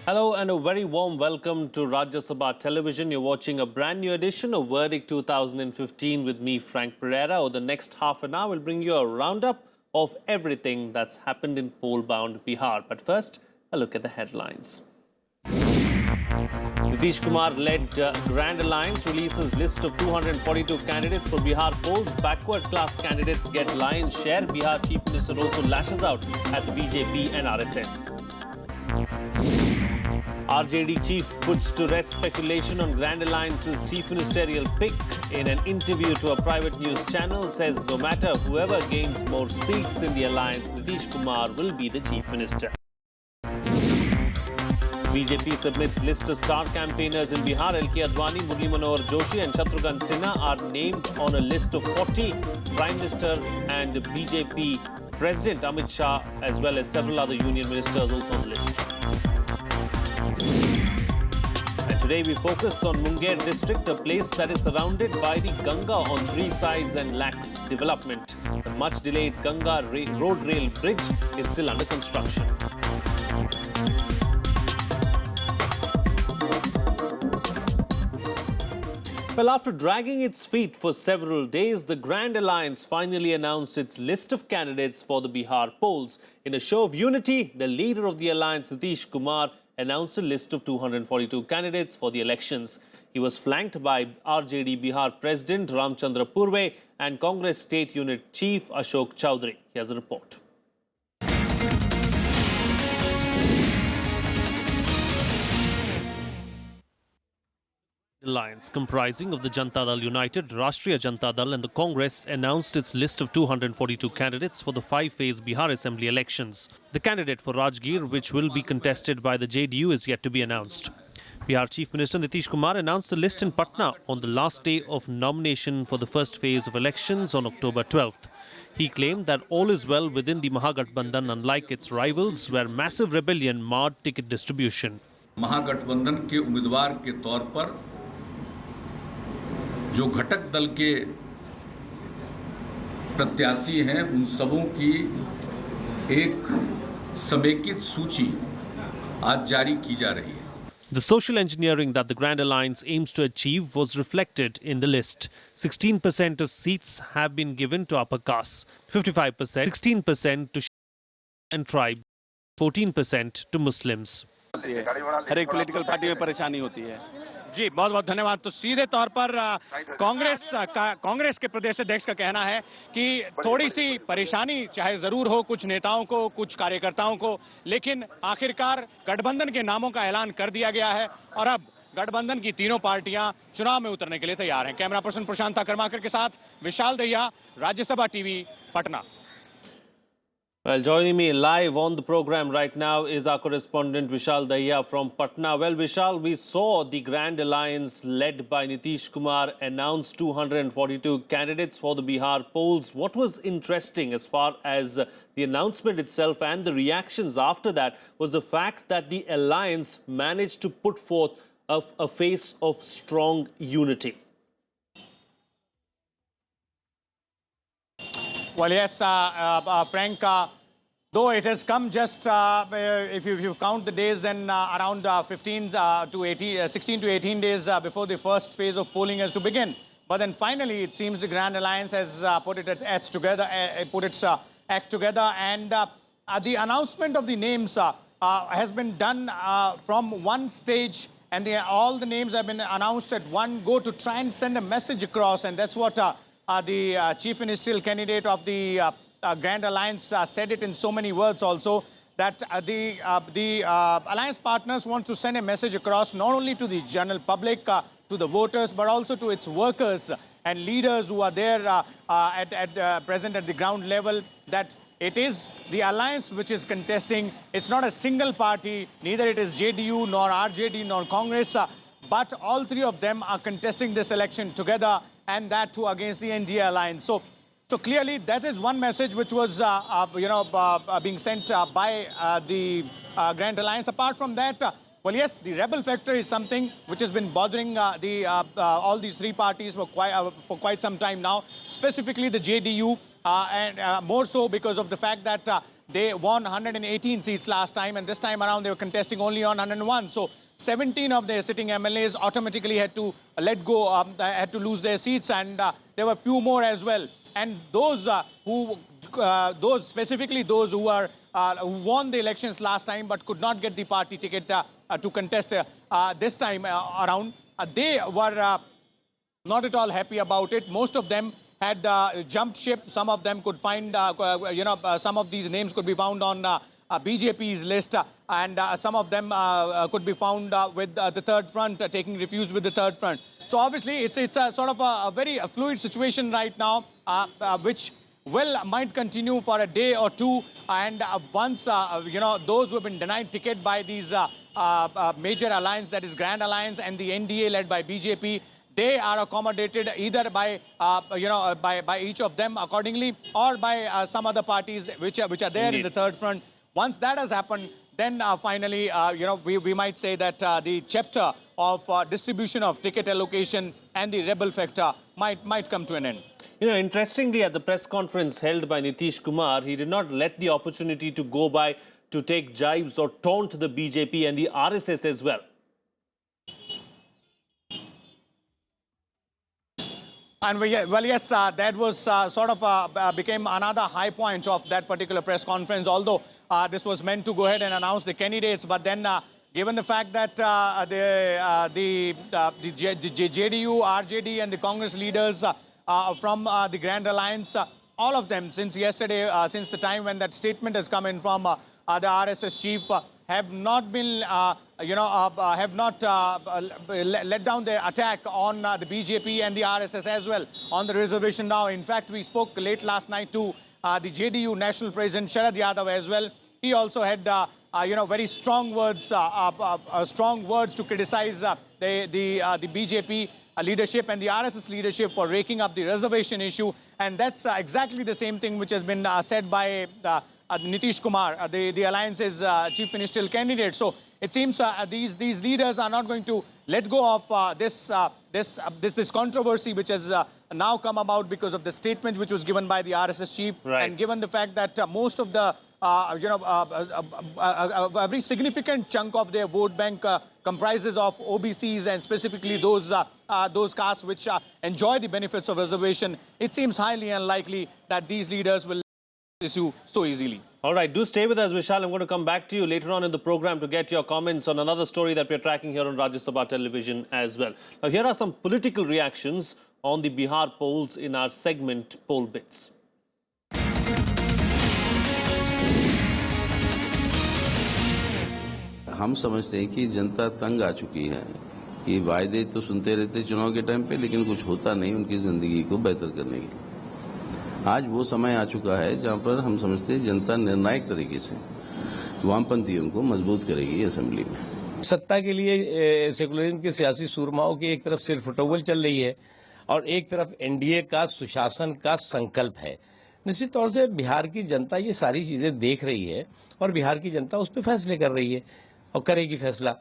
Hello and a very warm welcome to Rajya Sabha Television. You're watching a brand new edition of Verdict 2015 with me, Frank Pereira. Over the next half an hour, we'll bring you a roundup of everything that's happened in poll-bound Bihar. But first, a look at the headlines. Nitish Kumar-led Grand Alliance releases list of 242 candidates for Bihar polls. Backward class candidates get lion's share. Bihar Chief Minister also lashes out at BJP and RSS. RJD chief puts to rest speculation on Grand Alliance's chief ministerial pick. In an interview to a private news channel, says no matter whoever gains more seats in the alliance, Nitish Kumar will be the chief minister. BJP submits list of star campaigners in Bihar. LK Advani, Murli Manohar Joshi and Shatrughan Sinha are named on a list of 40. Prime Minister and BJP President Amit Shah, as well as several other union ministers, also on the list. And today we focus on Munger district, a place that is surrounded by the Ganga on three sides and lacks development. The much delayed Ganga road rail bridge is still under construction. Well, after dragging its feet for several days, the Grand Alliance finally announced its list of candidates for the Bihar polls. In a show of unity, the leader of the alliance, Nitish Kumar, announced a list of 242 candidates for the elections. He was flanked by RJD Bihar President Ramchandra Purve and Congress State Unit Chief Ashok Chowdhury. Here's a report. Alliance comprising of the Janata Dal United, Rashtriya Janata Dal and the Congress announced its list of 242 candidates for the five-phase Bihar Assembly elections. The candidate for Rajgir, which will be contested by the JDU, is yet to be announced. Bihar Chief Minister Nitish Kumar announced the list in Patna on the last day of nomination for the first phase of elections on October 12th. He claimed that all is well within the Mahagathbandhan, unlike its rivals, where massive rebellion marred ticket distribution. महागठबंधन के उम्मीदवार के तौर पर जो घटक दल के प्रत्याशी हैं उन सबों की एक समेकित सूची आज जारी की जा रही है. The social engineering that the Grand Alliance aims to achieve was reflected in the list. 16% of seats have been given to upper castes, 55%, 16% to and tribe, 14% to Muslims. हर एक पॉलिटिकल पार्टी में परेशानी होती है. जी बहुत बहुत धन्यवाद. तो सीधे तौर पर कांग्रेस के प्रदेश अध्यक्ष का कहना है कि थोड़ी सी परेशानी चाहे जरूर हो कुछ नेताओं को, कुछ कार्यकर्ताओं को, लेकिन आखिरकार गठबंधन के नामों का ऐलान कर दिया गया है और अब गठबंधन की तीनों पार्टियां चुनाव में उतरने के लिए तैयार हैं. कैमरा पर्सन प्रशांत कर्माकर के साथ Vishal Dahiya, Rajya Sabha TV, Patna. Well, joining me live on the program right now is our correspondent Vishal Dahiya from Patna. Well, Vishal, we saw the Grand Alliance led by Nitish Kumar announce 242 candidates for the Bihar polls. What was interesting as far as the announcement itself and the reactions after that was the fact that the alliance managed to put forth a face of strong unity. Well, yes, Frank, though it has come just, if you count the days, then around 16 to 18 days before the first phase of polling has to begin. But then finally, it seems the Grand Alliance has put its act together, and the announcement of the names has been done from one stage, and all the names have been announced at one go to try and send a message across, and that's what the chief ministerial candidate of the Grand Alliance said it in so many words also, that the alliance partners want to send a message across not only to the general public, to the voters, but also to its workers and leaders who are there present at the ground level, that it is the alliance which is contesting. It's not a single party, neither it is JDU nor RJD nor Congress, but all three of them are contesting this election together, and that too against the NDA alliance. So clearly that is one message which was being sent by the Grand Alliance. Apart from that, well, yes, the rebel factor is something which has been bothering all these three parties for quite some time now, specifically the JDU, and more so because of the fact that They won 118 seats last time, and this time around they were contesting only on 101. So 17 of their sitting MLAs automatically had to let go, had to lose their seats, and there were few more as well. And those who won the elections last time but could not get the party ticket to contest this time around, they were not at all happy about it. Most of them had jumped ship. Some of them could find, some of these names could be found on BJP's list, and some of them could be found with the third front, taking refuge with the third front. So obviously it's a sort of a very fluid situation right now, which might continue for a day or two, and once those who have been denied ticket by these major alliance, that is Grand Alliance and the NDA led by BJP, they are accommodated either by by each of them accordingly, or by some other parties which are there Indeed. In the third front. Once that has happened, then finally we might say that the chapter of distribution of ticket allocation and the rebel factor might come to an end. Interestingly, at the press conference held by Nitish Kumar, he did not let the opportunity to go by to take jibes or taunt the BJP and the RSS as well. And well, yes, that was sort of became another high point of that particular press conference, although this was meant to go ahead and announce the candidates. But then, given the fact that the JDU, RJD and the Congress leaders from the Grand Alliance, all of them since yesterday, since the time when that statement has come in from the RSS chief, have not been, let down their attack on the BJP and the RSS as well on the reservation now. In fact, we spoke late last night to the JDU National President Sharad Yadav as well. He also had, very strong words to criticize the BJP leadership and the RSS leadership for raking up the reservation issue. And that's exactly the same thing which has been said by Nitish Kumar, the Alliance's chief ministerial candidate. So it seems these leaders are not going to let go of this controversy which has now come about because of the statement which was given by the RSS chief. Right. And given the fact that most of the a very significant chunk of their vote bank comprises of OBCs, and specifically those castes which enjoy the benefits of reservation, it seems highly unlikely that these leaders will issue so easily. All right, do stay with us, Vishal. I'm going to come back to you later on in the program to get your comments on another story that we're tracking here on Rajya Sabha television as well. Now, here are some political reactions on the Bihar polls in our segment Poll Bits. हम समझते हैं कि जनता तंग आ चुकी है कि वायदे तो सुनते रहते चुनाव के टाइम पे, लेकिन कुछ होता नहीं उनकी जिंदगी को बेहतर करने के लिए। आज वो समय आ चुका है जहां पर हम समझते हैं जनता निर्णायक तरीके से वामपंथियों को मजबूत करेगी असेंबली में। सत्ता के लिए सेकुलरिज्म के सियासी सूरमाओं की एक तरफ सिरफटौल चल रही है और एक तरफ एनडीए का सुशासन का संकल्प है। निश्चित तौर से बिहार की जनता ये सारी चीजें देख रही है और बिहार की जनता उस पर फैसले कर रही है और करेगी फैसला।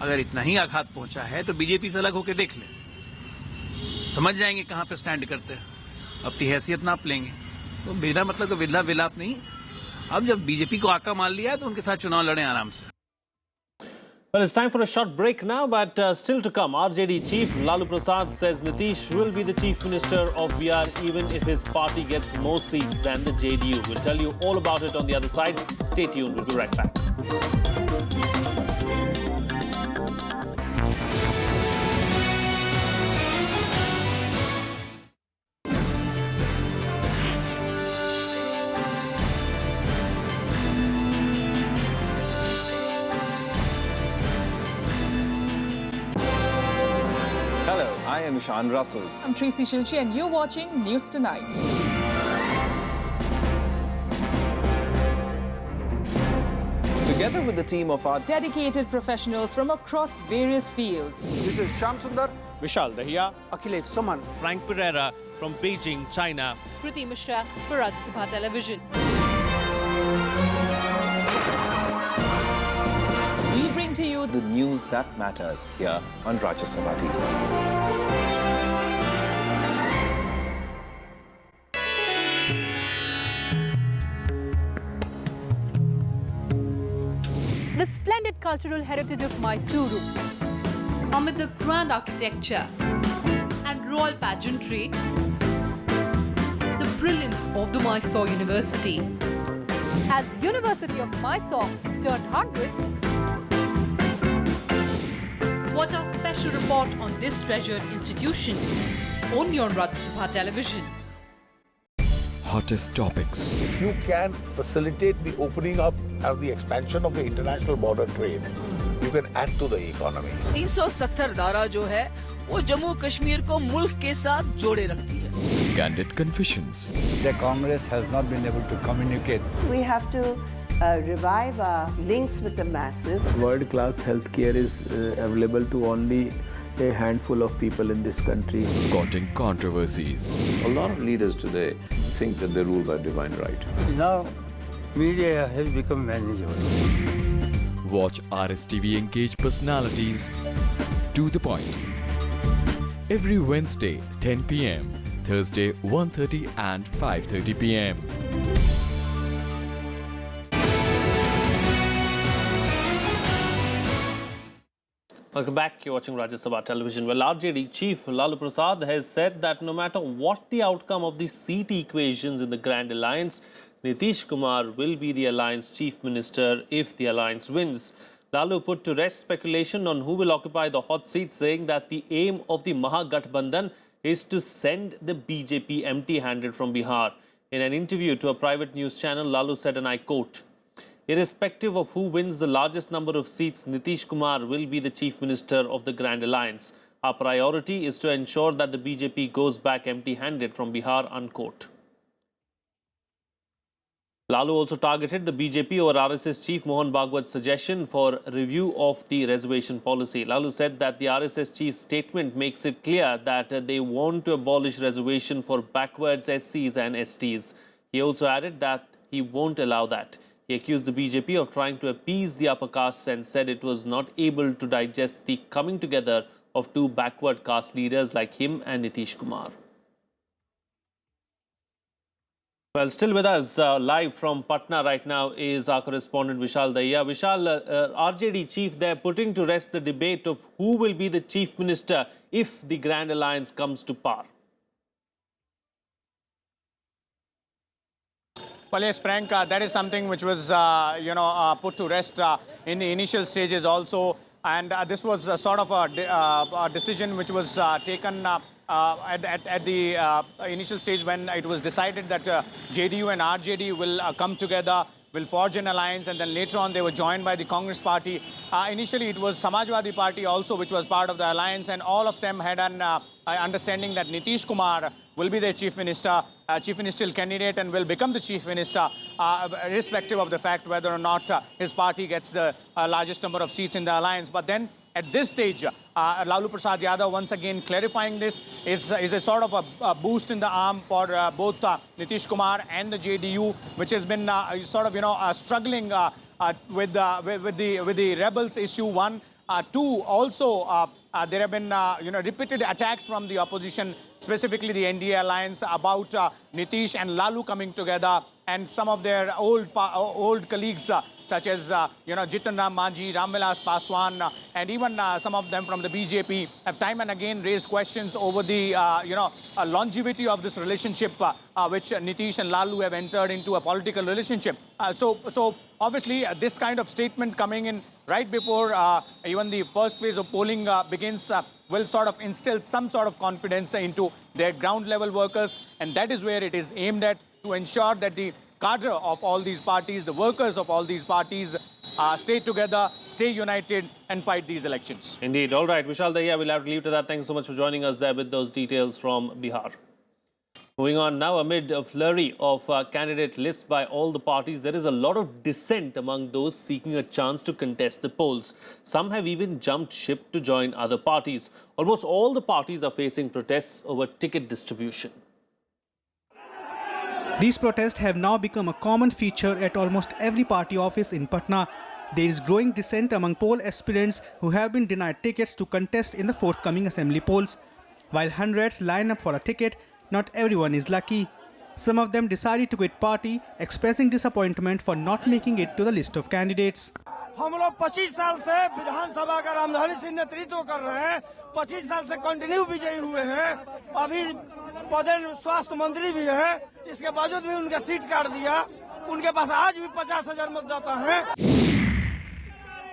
अगर इतना ही आघात पहुंचा है तो बीजेपी से अलग होकर देख ले, समझ जाएंगे कहां पे स्टैंड करते हैं, अपनी हैसियत नाप लेंगे। तो बिना मतलब का विला विलाप नहीं। अब जब बीजेपी को आका मान लिया है तो उनके साथ चुनाव लड़ें आराम से। Well, it's time for a short break now, but still to come, RJD Chief Lalu Prasad says Nitish will be the Chief Minister of Bihar even if his party gets more seats than the JDU. We'll tell you all about it on the other side. Stay tuned, we'll be right back. I am Ishan Russell. I'm Tracy Shilchi and you're watching News Tonight. Together with the team of our Dedicated professionals from across various fields. This is Shyam Sundar, Vishal Dahiya, Akhilesh Suman, Frank Pereira from Beijing, China. Kriti Mishra for Rajya Sabha Television. We bring to you the news that matters here on Rajya Sabha TV. the splendid cultural heritage of Mysuru. Amid the grand architecture and royal pageantry, the brilliance of the Mysore University. As University of Mysore turned 100, Watch our special report on this treasured institution, only on Rajya Sabha television. Hottest topics. If you can facilitate the opening up and the expansion of the international border trade, you can add to the economy. 370 धारा जो है वो जम्मू कश्मीर को मुल्क के साथ जोड़े रखती है. Candid confessions. The Congress has not been able to communicate. We have to revive our links with the masses. World-class healthcare is available to only a handful of people in this country. Courting controversies. A lot of leaders today think that they rule by divine right. Now, media has become manageable. Watch RSTV engaged personalities to the point. Every Wednesday, 10 p.m. Thursday, 1:30 and 5:30 p.m. Welcome back. You're watching Rajya Sabha television. Well, RJD Chief Lalu Prasad has said that no matter what the outcome of the seat equations in the Grand Alliance, Nitish Kumar will be the Alliance Chief Minister if the Alliance wins. Lalu put to rest speculation on who will occupy the hot seat, saying that the aim of the Mahagathbandhan is to send the BJP empty-handed from Bihar. In an interview to a private news channel, Lalu said, and I quote, "Irrespective of who wins the largest number of seats, Nitish Kumar will be the Chief Minister of the Grand Alliance. Our priority is to ensure that the BJP goes back empty-handed from Bihar," unquote. Lalu also targeted the BJP over RSS Chief Mohan Bhagwat's suggestion for review of the reservation policy. Lalu said that the RSS Chief's statement makes it clear that they want to abolish reservation for backwards SCs and STs. He also added that he won't allow that. He accused the BJP of trying to appease the upper castes and said it was not able to digest the coming together of two backward caste leaders like him and Nitish Kumar. Well, still with us live from Patna right now is our correspondent Vishal Dahiya. Vishal, RJD Chief there putting to rest the debate of who will be the Chief Minister if the Grand Alliance comes to power. Well, yes, Frank, that is something which was, put to rest in the initial stages also. And this was sort of a decision which was taken at the initial stage when it was decided that JDU and RJD will come together, will forge an alliance, and then later on they were joined by the Congress party. Initially it was Samajwadi Party also which was part of the alliance, and all of them had an understanding that Nitish Kumar will be their chief ministerial candidate and will become the chief minister, irrespective of the fact whether or not his party gets the largest number of seats in the alliance. But then at this stage, Lalu Prasad Yadav once again clarifying this is a sort of a boost in the arm for both Nitish Kumar and the JDU, which has been struggling with the rebels issue 1. 2, also there have been repeated attacks from the opposition, specifically the NDA alliance, about Nitish and Lalu coming together, and some of their old colleagues such as Jitan Ram Manjhi, Ramvilas Paswan, and even some of them from the BJP have time and again raised questions over the longevity of this relationship which Nitish and Lalu have entered into a political relationship. So obviously this kind of statement coming in right before even the first phase of polling begins will sort of instill some sort of confidence into their ground level workers, and that is where it is aimed at, to ensure that the cadre of all these parties, the workers of all these parties stay together, stay united and fight these elections. Indeed. All right, Vishal Dahiya, we'll have to leave to that. Thanks so much for joining us there with those details from Bihar. Moving on now, amid a flurry of candidate lists by all the parties, there is a lot of dissent among those seeking a chance to contest the polls. Some have even jumped ship to join other parties. Almost all the parties are facing protests over ticket distribution. These protests have now become a common feature at almost every party office in Patna. There is growing dissent among poll aspirants who have been denied tickets to contest in the forthcoming assembly polls. While hundreds line up for a ticket, not everyone is lucky. Some of them decided to quit party, expressing disappointment for not making it to the list of candidates. हम लोग 25 साल से विधानसभा का रामधारी सिंह नेतृत्व कर रहे हैं, 25 साल से कंटिन्यू विजयी हुए हैं। अभी पदे स्वास्थ्य मंत्री भी हैं, इसके बावजूद भी उनका सीट काट दिया। उनके पास आज भी 50,000 मतदाता हैं।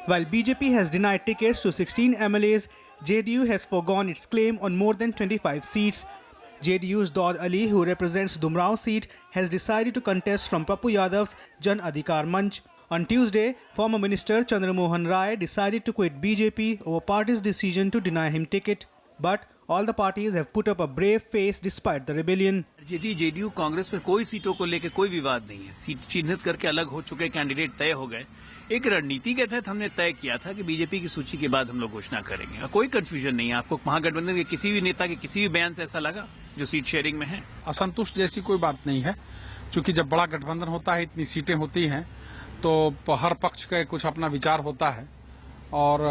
While BJP has denied tickets to 16 MLAs, JDU has foregone its claim on more than 25 seats. JDU's Daud Ali, who represents Dumrao seat, has decided to contest from Papu Yadav's Jan Adhikar Manch. On Tuesday, former Minister Chandra Mohan Rai decided to quit BJP over party's decision to deny him ticket. But all the parties have put up a brave face despite the rebellion. JDU Congress में कोई सीटों को लेकर कोई विवाद नहीं है। Seat चिन्हित करके अलग हो चुके कैंडिडेट तय हो गए। एक रणनीति के तहत हमने तय किया था कि बीजेपी की सूची के बाद हम लोग घोषणा करेंगे। कोई कंफ्यूजन नहीं है। आपको महागठबंधन के किसी भी नेता के किसी भी बयान से ऐसा लगा जो सीट शेयरिंग में है? असंतुष्ट जैसी कोई बात नहीं है, क्योंकि जब बड़ा गठबंधन होता है, इतनी सीटें होती हैं, तो हर पक्ष का कुछ अपना विचार होता है और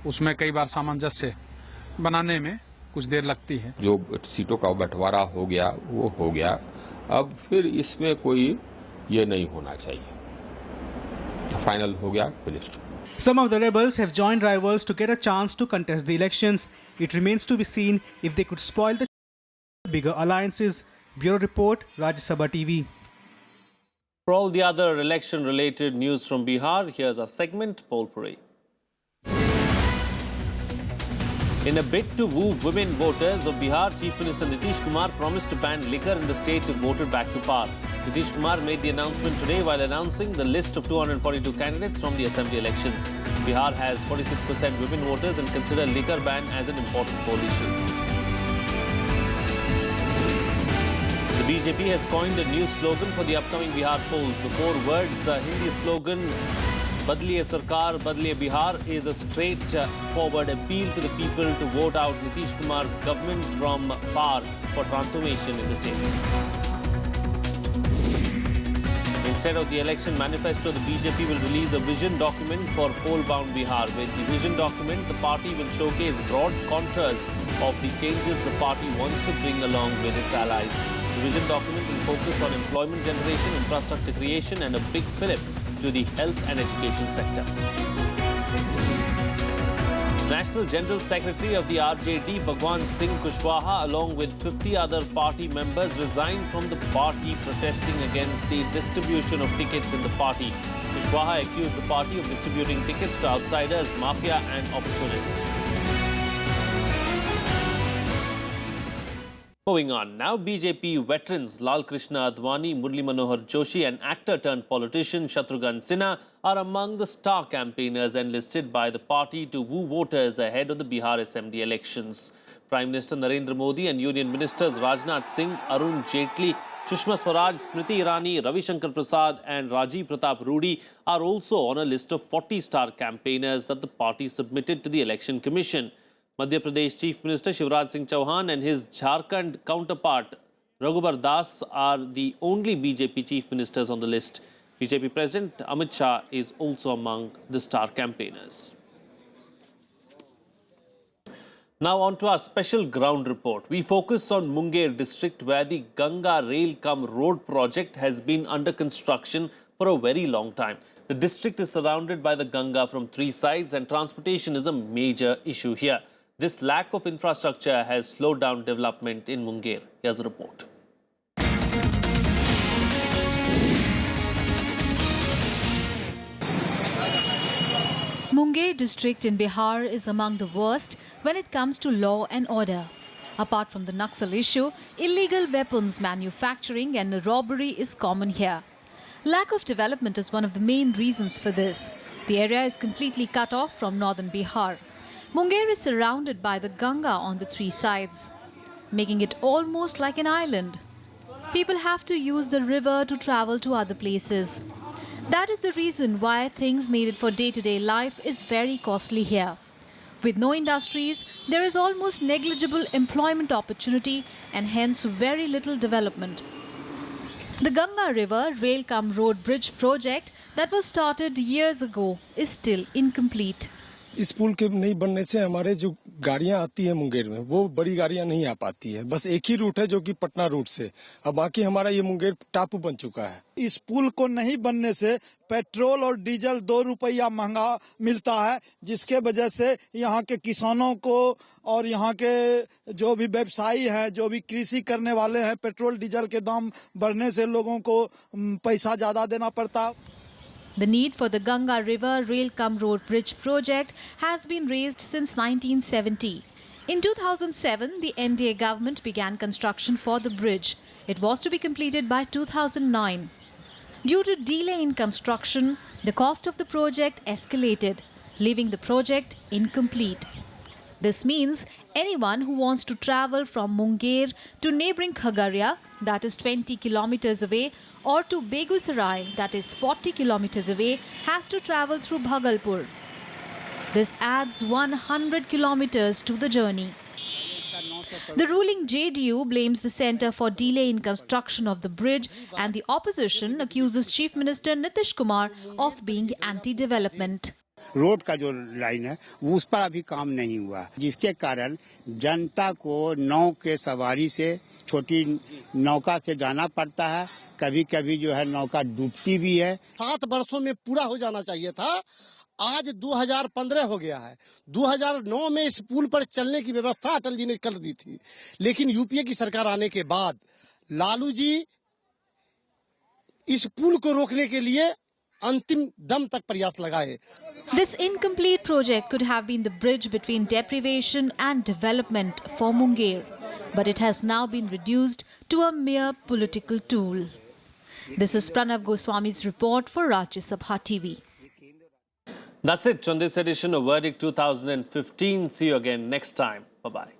उसमें कई बार सामंजस्य बनाने में कुछ देर लगती है। जो सीटों का बंटवारा हो गया वो हो गया, अब फिर इसमें कोई ये नहीं होना चाहिए। फाइनल हो गया, finished. Some of the rebels have joined rivals to get a chance to contest the elections. It remains to be seen if they could spoil the bigger alliances. Bureau Report, Rajya Sabha TV. For all the other election-related news from Bihar, here's our segment, Poll Parade. In a bid to woo women voters of Bihar, Chief Minister Nitish Kumar promised to ban liquor in the state if voted back to power. Nitish Kumar made the announcement today while announcing the list of 242 candidates from the assembly elections. Bihar has 46% women voters and consider liquor ban as an important poll issue. The BJP has coined a new slogan for the upcoming Bihar polls. The 4 words Hindi slogan Badliye Sarkar, Badliye Bihar is a straightforward appeal to the people to vote out Nitish Kumar's government from power for transformation in the state. Instead of the election manifesto, the BJP will release a vision document for poll-bound Bihar. With the vision document, the party will showcase broad contours of the changes the party wants to bring along with its allies. The vision document will focus on employment generation, infrastructure creation and a big fillip to the health and education sector. National General Secretary of the RJD, Bhagwan Singh Kushwaha, along with 50 other party members, resigned from the party protesting against the distribution of tickets in the party. Kushwaha accused the party of distributing tickets to outsiders, mafia and opportunists. Moving on, now BJP veterans Lal Krishna Advani, Murli Manohar Joshi and actor-turned-politician Shatrughan Sinha are among the star campaigners enlisted by the party to woo voters ahead of the Bihar Assembly elections. Prime Minister Narendra Modi and Union Ministers Rajnath Singh, Arun Jaitley, Sushma Swaraj, Smriti Irani, Ravi Shankar Prasad and Rajiv Pratap Rudy are also on a list of 40 star campaigners that the party submitted to the Election Commission. Madhya Pradesh Chief Minister Shivraj Singh Chauhan and his Jharkhand counterpart Raghubar Das are the only BJP Chief Ministers on the list. BJP President Amit Shah is also among the star campaigners. Now on to our special ground report. We focus on Munger district where the Ganga Rail-cum-Road project has been under construction for a very long time. The district is surrounded by the Ganga from 3 sides and transportation is a major issue here. This lack of infrastructure has slowed down development in Munger. Here's a report. Munger district in Bihar is among the worst when it comes to law and order. Apart from the Naxal issue, illegal weapons manufacturing and robbery is common here. Lack of development is one of the main reasons for this. The area is completely cut off from northern Bihar. Munger is surrounded by the Ganga on the 3 sides, making it almost like an island. People have to use the river to travel to other places. That is the reason why things needed for day-to-day life is very costly here. With no industries, there is almost negligible employment opportunity and hence very little development. The Ganga River Rail-cum-Road Bridge project that was started years ago is still incomplete. इस पुल के नहीं बनने से हमारे जो गाड़ियां आती है मुंगेर में वो बड़ी गाड़ियां नहीं आ पाती है। बस एक ही रूट है जो कि पटना रूट से, अब बाकी हमारा ये मुंगेर टापू बन चुका है। इस पुल को नहीं बनने से पेट्रोल और डीजल 2 रुपया महंगा मिलता है, जिसके वजह से यहाँ के किसानों को और यहाँ के जो भी व्यवसायी हैं, जो भी कृषि करने वाले हैं, पेट्रोल डीजल के दाम बढ़ने से लोगों को पैसा ज्यादा देना पड़ता। The need for the Ganga River Rail-cum-Road Bridge project has been raised since 1970. In 2007, the NDA government began construction for the bridge. It was to be completed by 2009. Due to delay in construction, the cost of the project escalated, leaving the project incomplete. This means anyone who wants to travel from Munger to neighbouring Khagaria, that is 20 kilometers away, or to Begusarai, that is 40 kilometers away, has to travel through Bhagalpur. This adds 100 kilometers to the journey. The ruling JDU blames the centre for delay in construction of the bridge, and the opposition accuses Chief Minister Nitish Kumar of being anti-development. Road का जो line है उस पर अभी काम नहीं हुआ, जिसके कारण जनता को नाव के सवारी से, छोटी नौका से जाना पड़ता है। कभी कभी जो है नौका डूबती भी है। 7 वर्षों में पूरा हो जाना चाहिए था, आज 2015 हो गया है। 2009 में इस पुल पर चलने की व्यवस्था अटल जी ने कर दी थी, लेकिन यूपीए की सरकार आने के बाद लालू जी इस पुल को रोकने के लिए अंतिम दम तक प्रयास लगाए। This incomplete project could have been the bridge between deprivation and development for Munger, but it has now been reduced to a mere political tool. This is Pranav Goswami's report for Rajya Sabha TV. That's it on this edition of Verdict 2015. See you again next time. Bye-bye.